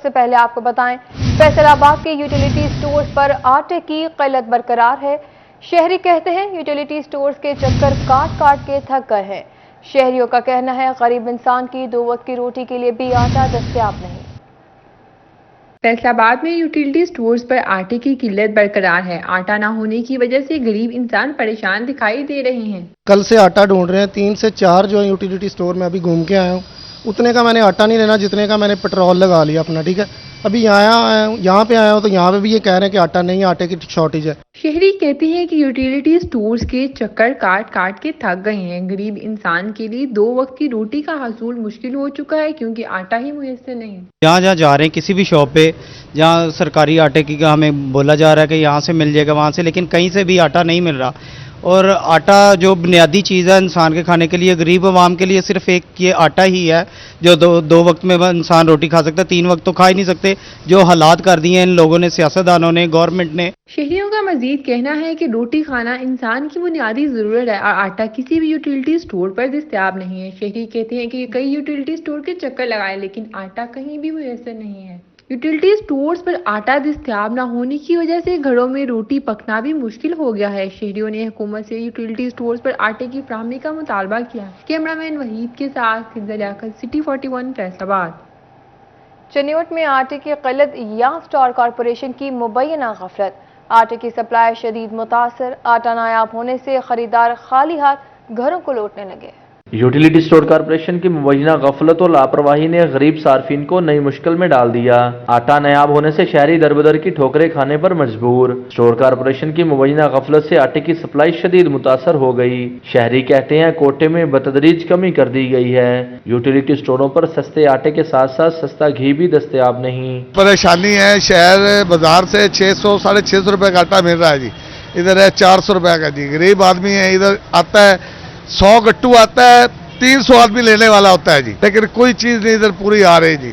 سے پہلے آپ کو بتائیں فیصل آباد کے یوٹیلیٹی سٹورز پر آٹے کی قلت برقرار ہے۔ شہری کہتے ہیں یوٹیلیٹی سٹورز کے چکر کاٹ کاٹ کے تھک گئے ہیں۔ شہریوں کا کہنا ہے غریب انسان کی 2 وقت کی روٹی کے لیے بھی آٹا دستیاب نہیں۔ فیصل آباد میں یوٹیلیٹی سٹورز پر آٹے کی قلت برقرار ہے۔ آٹا نہ ہونے کی وجہ سے غریب انسان پریشان دکھائی دے رہے ہیں۔ کل سے آٹا ڈھونڈ رہے ہیں، 3 سے 4 جو یوٹیلیٹی سٹور میں ابھی گھوم کے آیا ہوں، اتنے کا میں نے آٹا نہیں لینا جتنے کا میں نے پیٹرول لگا لیا اپنا، ٹھیک ہے۔ ابھی یہاں پہ آیا ہوں تو یہاں پہ بھی یہ کہہ رہے ہیں کہ آٹا نہیں، آٹے کی شارٹیج ہے۔ شہری کہتے ہیں کہ یوٹیلیٹی سٹورز کے چکر کاٹ کاٹ کے تھک گئے ہیں۔ غریب انسان کے لیے 2 وقت کی روٹی کا حصول مشکل ہو چکا ہے کیونکہ آٹا ہی میسر نہیں۔ جہاں جا رہے ہیں کسی بھی شاپ پہ جہاں سرکاری آٹے کی کا ہمیں بولا جا رہا ہے کہ یہاں سے مل جائے گا وہاں سے، لیکن کہیں سے بھی آٹا نہیں مل رہا۔ اور آٹا جو بنیادی چیز ہے انسان کے کھانے کے لیے، غریب عوام کے لیے صرف ایک یہ آٹا ہی ہے جو دو وقت میں انسان روٹی کھا سکتا ہے، 3 وقت تو کھا ہی نہیں سکتے۔ جو حالات کر دیے ہیں ان لوگوں نے، سیاستدانوں نے، گورنمنٹ نے۔ شہریوں کا مزید کہنا ہے کہ روٹی کھانا انسان کی بنیادی ضرورت ہے اور آٹا کسی بھی یوٹیلیٹی سٹور پر دستیاب نہیں ہے۔ شہری کہتے ہیں کہ کئی یوٹیلیٹی سٹور کے چکر لگائے لیکن آٹا کہیں بھی میسر نہیں ہے۔ یوٹیلیٹی سٹورز پر آٹا دستیاب نہ ہونے کی وجہ سے گھروں میں روٹی پکنا بھی مشکل ہو گیا ہے۔ شہریوں نے حکومت سے یوٹیلیٹی سٹورز پر آٹے کی فراہمی کا مطالبہ کیا۔ کیمرہ مین وحید کے ساتھ کنزہ لیاقت، سٹی 41 فیصل آباد۔ چنیوٹ میں آٹے کی قلت یا اسٹار کارپوریشن کی مبینہ غفلت، آٹے کی سپلائی شدید متاثر، آٹا نایاب ہونے سے خریدار خالی ہاتھ گھروں کو لوٹنے لگے۔ یوٹیلیٹی سٹور کارپوریشن کی مبینہ غفلت اور لاپرواہی نے غریب صارفین کو نئی مشکل میں ڈال دیا۔ آٹا نایاب ہونے سے شہری دربدر کی ٹھوکریں کھانے پر مجبور۔ سٹور کارپوریشن کی مبینہ غفلت سے آٹے کی سپلائی شدید متاثر ہو گئی۔ شہری کہتے ہیں کوٹے میں بتدریج کمی کر دی گئی ہے۔ یوٹیلیٹی سٹوروں پر سستے آٹے کے ساتھ ساتھ سستا گھی بھی دستیاب نہیں۔ پریشانی ہے، شہر بازار سے 600 ساڑھے 600 روپے کا آٹا مل رہا ہے جی، ادھر ہے 400 روپے کا جی۔ غریب آدمی ہے، ادھر آتا ہے 100 گٹو آتا ہے، 300 آدمی لینے والا ہوتا ہے جی، لیکن کوئی چیز نہیں ادھر پوری آ رہی جی۔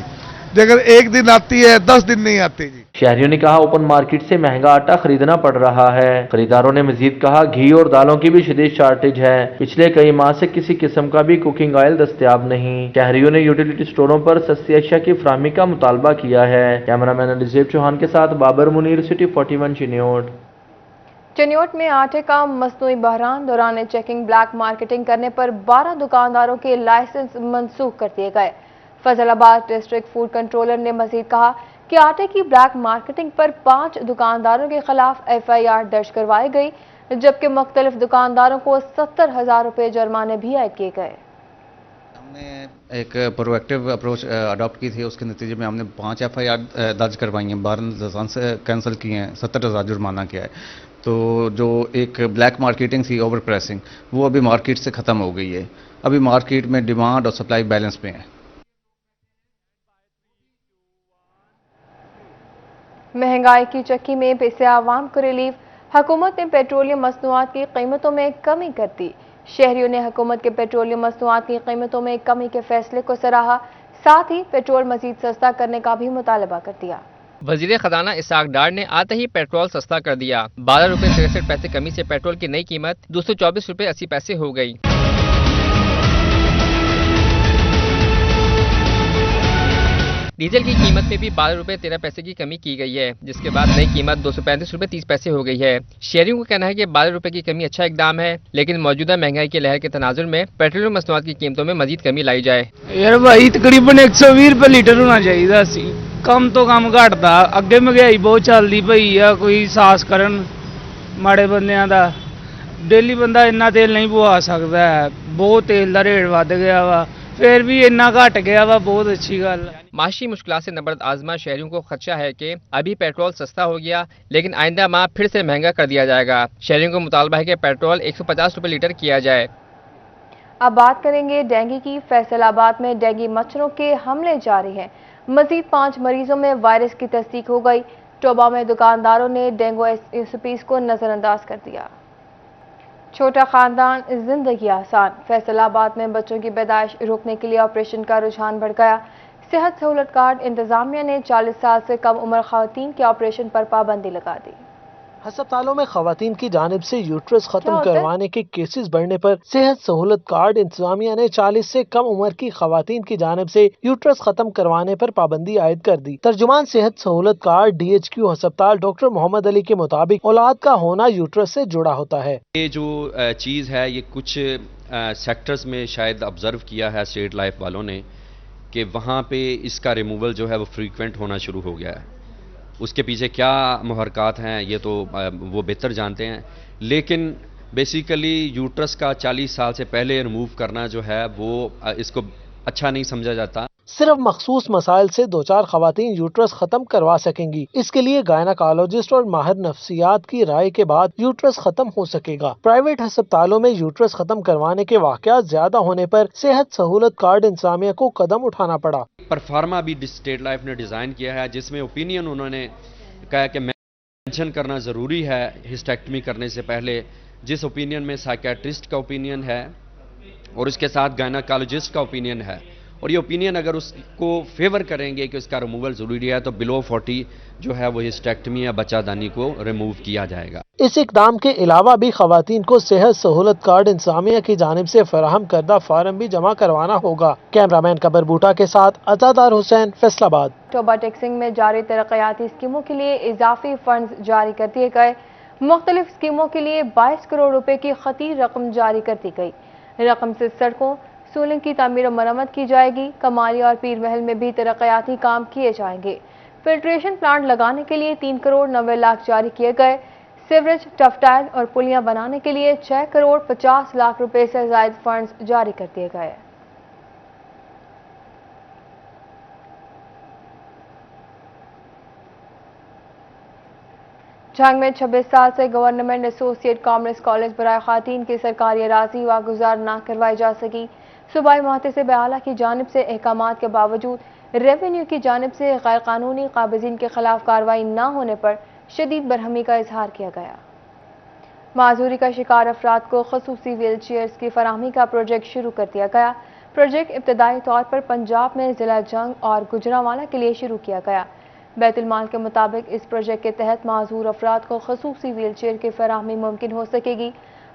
اگر 1 دن آتی ہے 10 دن نہیں آتی جی۔ شہریوں نے کہا اوپن مارکیٹ سے مہنگا آٹا خریدنا پڑ رہا ہے۔ خریداروں نے مزید کہا گھی اور دالوں کی بھی شدید شارٹیج ہے۔ پچھلے کئی ماہ سے کسی قسم کا بھی کوکنگ آئل دستیاب نہیں۔ شہریوں نے یوٹیلیٹی سٹوروں پر سستی اشیاء کی فراہمی کا مطالبہ کیا ہے۔ کیمرہ مین علیزیب چوہان کے ساتھ بابر منیر، سٹی 41 چنیوٹ۔ چنیوٹ میں آٹے کا مصنوعی بحران، دوران چیکنگ بلیک مارکیٹنگ کرنے پر 12 دکانداروں کے لائسنس منسوخ کر دیے گئے۔ فیصل آباد ڈسٹرکٹ فوڈ کنٹرولر نے مزید کہا کہ آٹے کی بلیک مارکیٹنگ پر 5 دکانداروں کے خلاف FIR درج کروائی گئی، جبکہ مختلف دکانداروں کو 70,000 روپے جرمانے بھی عائد کیے گئے۔ ہم نے ایک پرویکٹیو اپروچ اڈاپٹ کی تھی، اس کے نتیجے میں ہم نے 5 FIR درج کروائی ہیں، 12 لائسنس کینسل کیے ہیں، 70,000 جرمانہ کیا ہے۔ تو جو ایک بلیک مارکیٹنگ تھی، اوور پریسنگ، وہ ابھی مارکیٹ سے ختم ہو گئی ہے۔ ابھی مارکیٹ میں ڈیمانڈ اور سپلائی بیلنس میں ہے۔ مہنگائی کی چکی میں پیسے عوام کو ریلیف، حکومت نے پیٹرولیم مصنوعات کی قیمتوں میں کمی کر دی۔ شہریوں نے حکومت کے پیٹرولیم مصنوعات کی قیمتوں میں کمی کے فیصلے کو سراہا، ساتھ ہی پیٹرول مزید سستا کرنے کا بھی مطالبہ کر دیا۔ وزیر خزانہ اسحاق ڈار نے آتے ہی پیٹرول سستا کر دیا۔ 12 روپے 63 پیسے کمی سے پیٹرول کی نئی قیمت 224 روپے 80 پیسے ہو گئی۔ ڈیزل کی قیمت میں بھی 12 روپے 13 پیسے کی کمی کی گئی ہے، جس کے بعد نئی قیمت 235 روپے 30 پیسے ہو گئی ہے۔ شہریوں کا کہنا ہے کہ 12 روپے کی کمی اچھا اقدام ہے، لیکن موجودہ مہنگائی کی لہر کے تناظر میں پیٹرولیم مصنوعات کی قیمتوں میں مزید کمی لائی جائے۔ یار بھائی تقریباً 120 روپے لیٹر ہونا چاہیے سی، کم تو کم گھٹتا۔ اگے مہنگائی بہت چلتی پئی آ، کوئی ساس کرن ماڑے بندیاں دا، ڈیلی بندہ اتنا تیل نہیں پوا سکتا ہے، بہت تیل دا ریٹ ود گیا وا، پھر بھی اتنا گھٹ گیا وا، بہت اچھی گل ہے۔ معاشی مشکلات سے نبرد آزما شہریوں کو خدشہ ہے کہ ابھی پیٹرول سستا ہو گیا لیکن آئندہ ماہ پھر سے مہنگا کر دیا جائے گا۔ شہریوں کو مطالبہ ہے کہ پیٹرول 150 روپے لیٹر کیا جائے۔ اب بات کریں گے ڈینگی کی۔ فیصل آباد میں ڈینگی مچھروں کے حملے جاری ہیں، مزید 5 مریضوں میں وائرس کی تصدیق ہو گئی۔ ٹوبہ میں دکانداروں نے ڈینگو SOPs کو نظر انداز کر دیا۔ چھوٹا خاندان زندگی آسان، فیصل آباد میں بچوں کی پیدائش روکنے کے لیے آپریشن کا رجحان بڑھ گیا۔ صحت سہولت کارڈ انتظامیہ نے 40 سال سے کم عمر خواتین کے آپریشن پر پابندی لگا دی۔ ہسپتالوں میں خواتین کی جانب سے یوٹرس ختم ہوتا ہے؟ کروانے کے کیسز بڑھنے پر صحت سہولت کارڈ انتظامیہ نے 40 سے کم عمر کی خواتین کی جانب سے یوٹرس ختم کروانے پر پابندی عائد کر دی۔ ترجمان صحت سہولت کارڈ DHQ ہسپتال ڈاکٹر محمد علی کے مطابق اولاد کا ہونا یوٹرس سے جڑا ہوتا ہے۔ یہ جو چیز ہے یہ کچھ سیکٹرز میں شاید آبزرو کیا ہے اسٹیٹ لائف والوں نے کہ وہاں پہ اس کا ریموول جو ہے وہ فریکوینٹ ہونا شروع ہو گیا ہے۔ اس کے پیچھے کیا محرکات ہیں یہ تو وہ بہتر جانتے ہیں، لیکن بیسیکلی یوٹرس کا 40 سال سے پہلے ریموو کرنا جو ہے وہ اس کو اچھا نہیں سمجھا جاتا۔ صرف مخصوص مسائل سے 2-4 خواتین یوٹرس ختم کروا سکیں گی۔ اس کے لیے گائناکالوجسٹ اور ماہر نفسیات کی رائے کے بعد یوٹرس ختم ہو سکے گا۔ پرائیویٹ ہسپتالوں میں یوٹرس ختم کروانے کے واقعات زیادہ ہونے پر صحت سہولت کارڈ انتظامیہ کو قدم اٹھانا پڑا۔ پرفارما بھی اسٹیٹ لائف نے ڈیزائن کیا ہے جس میں اوپینین انہوں نے کہا کہ مینشن کرنا ضروری ہے ہسٹیکٹمی کرنے سے پہلے، جس اوپینین میں سائیکیٹرسٹ کا اوپینین ہے اور اس کے ساتھ گائناکالوجسٹ کا اوپینین ہے، اور یہ اوپینین اگر اس کو فیور کریں گے کہ اس کا ریموول ضروری ہے تو بلو 40 جو ہے وہ ہسٹیکٹمی یا بچہ دانی کو ریموو کیا جائے گا۔ اس اقدام کے علاوہ بھی خواتین کو صحت سہولت کارڈ انتظامیہ کی جانب سے فراہم کردہ فارم بھی جمع کروانا ہوگا۔ کیمرامین قبر بوٹا کے ساتھ عزادار حسین، فیصل آباد۔ توبہ ٹیکسنگ میں جاری ترقیاتی اسکیموں کے لیے اضافی فنڈز جاری کر دیے گئے۔ مختلف اسکیموں کے لیے 22 کروڑ روپے کی خطیر رقم جاری کر دی گئی۔ رقم سے سڑکوں، سولنگ کی تعمیر و مرمت کی جائے گی۔ کماری اور پیر محل میں بھی ترقیاتی کام کیے جائیں گے۔ فلٹریشن پلانٹ لگانے کے لیے 3 کروڑ 90 لاکھ جاری کیے گئے۔ سیوریج، ٹف ٹائل اور پلیاں بنانے کے لیے 6 کروڑ 50 لاکھ روپے سے زائد فنڈز جاری کر دیے گئے۔ جھنگ میں 26 سال سے گورنمنٹ ایسوسی ایٹ کامرس کالج برائے خواتین کی سرکاری اراضی واگزار نہ کروائی جا سکی۔ صوبائی محتسب اعلیٰ کی جانب سے احکامات کے باوجود ریونیو کی جانب سے غیر قانونی قابضین کے خلاف کارروائی نہ ہونے پر شدید برہمی کا اظہار کیا گیا۔ معذوری کا شکار افراد کو خصوصی ویل چیئرز کی فراہمی کا پروجیکٹ شروع کر دیا گیا۔ پروجیکٹ ابتدائی طور پر پنجاب میں ضلع جنگ اور گجرانوالہ کے لیے شروع کیا گیا۔ بیت المال کے مطابق اس پروجیکٹ کے تحت معذور افراد کو خصوصی ویل چیئر کی فراہمی ممکن ہو سکے گی۔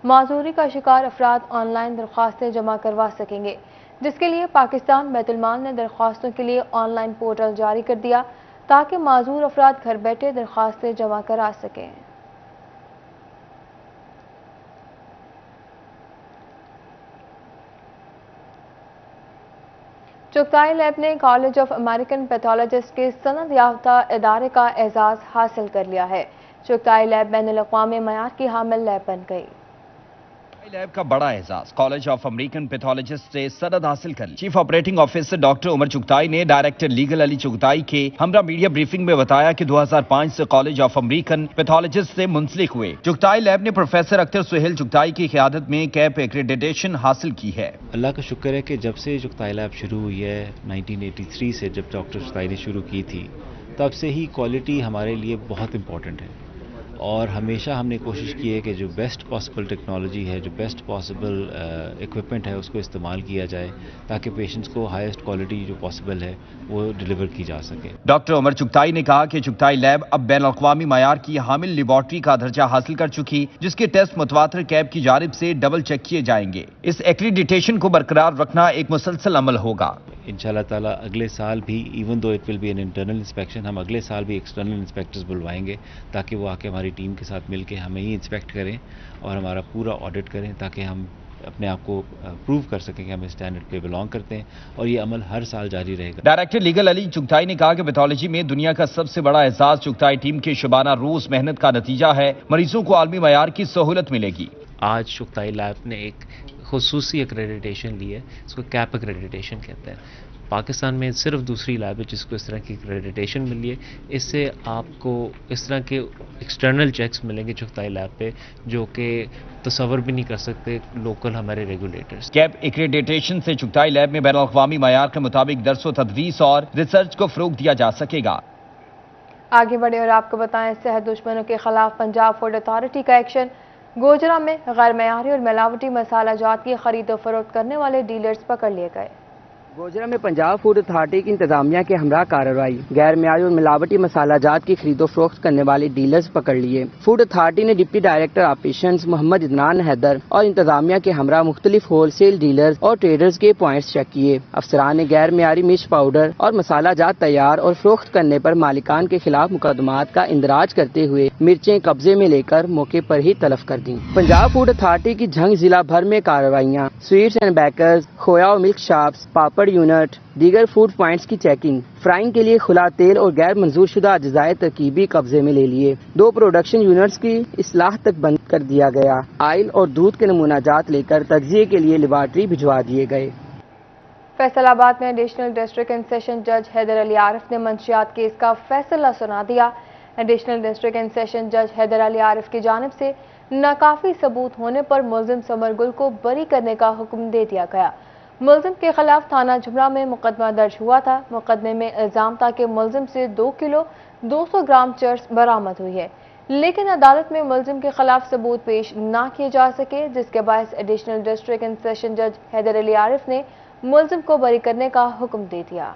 معذوری کا شکار افراد آن لائن درخواستیں جمع کروا سکیں گے، جس کے لیے پاکستان بیت المال نے درخواستوں کے لیے آن لائن پورٹل جاری کر دیا تاکہ معذور افراد گھر بیٹھے درخواستیں جمع کرا سکیں۔ چغتائی لیب نے کالج آف امریکن پیتھولوجسٹ کے سند یافتہ ادارے کا اعزاز حاصل کر لیا ہے۔ چغتائی لیب بین الاقوامی معیار کی حامل لیب بن گئی۔ لیب کا بڑا اعزاز، کالج آف امریکن پیتھولوجسٹ سے سند حاصل کر چیف آپریٹنگ آفیسر ڈاکٹر عمر چغتائی نے ڈائریکٹر لیگل علی چغتائی کے ہمراہ میڈیا بریفنگ میں بتایا کہ 2005 سے کالج آف امریکن پیتھولوجسٹ سے منسلک ہوئے۔ چغتائی لیب نے پروفیسر اختر سہیل چغتائی کی قیادت میں کیپ ایکریڈیٹیشن حاصل کی ہے۔ اللہ کا شکر ہے کہ جب سے چغتائی لیب شروع ہوئی ہے 1983 سے، جب ڈاکٹر چغتائی نے شروع کی تھی، تب سے ہی کوالٹی ہمارے لیے بہت امپورٹنٹ ہے، اور ہمیشہ ہم نے کوشش کی ہے کہ جو بیسٹ پاسبل ٹیکنالوجی ہے، جو بیسٹ پاسبل اکوپمنٹ ہے، اس کو استعمال کیا جائے تاکہ پیشنٹس کو ہائیسٹ کوالٹی جو پاسبل ہے وہ ڈیلیور کی جا سکے۔ ڈاکٹر عمر چغتائی نے کہا کہ چغتائی لیب اب بین الاقوامی معیار کی حامل لیبارٹری کا درجہ حاصل کر چکی، جس کے ٹیسٹ متواتر کیب کی جانب سے ڈبل چیک کیے جائیں گے۔ اس ایکریڈیٹیشن کو برقرار رکھنا ایک مسلسل عمل ہوگا۔ انشاءاللہ تعالیٰ اگلے سال بھی even though it will be an internal inspection, ہم اگلے سال بھی ایکسٹرنل انسپیکٹرز بلوائیں گے تاکہ وہ آ کے ہماری ٹیم کے ساتھ مل کے ہمیں ہی انسپیکٹ کریں اور ہمارا پورا آڈٹ کریں، تاکہ ہم اپنے آپ کو پروو کر سکیں کہ ہم اس اسٹینڈرڈ پہ بلانگ کرتے ہیں، اور یہ عمل ہر سال جاری رہے گا۔ ڈائریکٹر لیگل علی چغتائی نے کہا کہ پیتھولوجی میں دنیا کا سب سے بڑا اعزاز چغتائی ٹیم کے شبانہ روز محنت کا نتیجہ ہے۔ مریضوں کو عالمی معیار کی سہولت ملے گی۔ آج چغتائی لیب نے ایک خصوصی ایکریڈیٹیشن لی ہے، اس کو کیپ ایکریڈیٹیشن کہتے ہیں۔ پاکستان میں صرف دوسری لیب ہے جس کو اس طرح کی ایکریڈیٹیشن ملی ہے۔ اس سے آپ کو اس طرح کے ایکسٹرنل چیکس ملیں گے چغتائی لیب پہ، جو کہ تصور بھی نہیں کر سکتے لوکل ہمارے ریگولیٹرز۔ کیپ ایکریڈیٹیشن سے چغتائی لیب میں بین الاقوامی معیار کے مطابق درس و تدریس اور ریسرچ کو فروغ دیا جا سکے گا۔ آگے بڑھے اور آپ کو بتائیں، صحت دشمنوں کے خلاف پنجاب فوڈ اتھارٹی کا ایکشن۔ گوجرا میں غیر معیاری اور ملاوٹی مسالہ جات کی خرید و فروخت کرنے والے ڈیلرز پکڑ لیے گئے۔ گوجرا میں پنجاب فوڈ اتھارٹی کی انتظامیہ کے ہمراہ کارروائی، غیر معیاری اور ملاوٹی مسالہ جات کی خرید و فروخت کرنے والے ڈیلرز پکڑ لیے۔ فوڈ اتھارٹی نے ڈپٹی ڈائریکٹر آپریشنز محمد عدنان حیدر اور انتظامیہ کے ہمراہ مختلف ہول سیل ڈیلرز اور ٹریڈرز کے پوائنٹس چیک کیے۔ افسران نے غیر معیاری مرچ پاؤڈر اور مسالہ جات تیار اور فروخت کرنے پر مالکان کے خلاف مقدمات کا اندراج کرتے ہوئے مرچیں قبضے میں لے کر موقع پر ہی تلف کر دیں۔ پنجاب فوڈ اتھارٹی کی جھنگ ضلع بھر میں کارروائیاں، سویٹس اینڈ بیکرز، کھویا اور ملک شاپس، پاپڑ یونٹ، دیگر فوڈ پوائنٹس کی چیکنگ، فرائنگ کے لیے کھلا تیل اور غیر منظور شدہ اجزائے ترکیبی قبضے میں لے لیے۔ 2 پروڈکشن یونٹس کی اصلاح تک بند کر دیا گیا۔ آئل اور دودھ کے نمونہ جات لے کر تجزیے کے لیے لیبارٹری بھجوا دیے گئے۔ فیصل آباد میں ایڈیشنل ڈسٹرکٹ اینڈ سیشن جج حیدر علی عارف نے منشیات کیس کا فیصلہ سنا دیا۔ ایڈیشنل ڈسٹرکٹ اینڈ سیشن جج حیدر علی عارف کی جانب سے ناکافی ثبوت ہونے پر ملزم سمر گل کو بری کرنے کا حکم دے دیا گیا۔ ملزم کے خلاف تھانہ جمرہ میں مقدمہ درج ہوا تھا۔ مقدمے میں الزام تھا کہ ملزم سے 2 کلو 200 گرام چرس برآمد ہوئی ہے، لیکن عدالت میں ملزم کے خلاف ثبوت پیش نہ کیے جا سکے، جس کے باعث ایڈیشنل ڈسٹرکٹ اینڈ سیشن جج حیدر علی عارف نے ملزم کو بری کرنے کا حکم دے دیا۔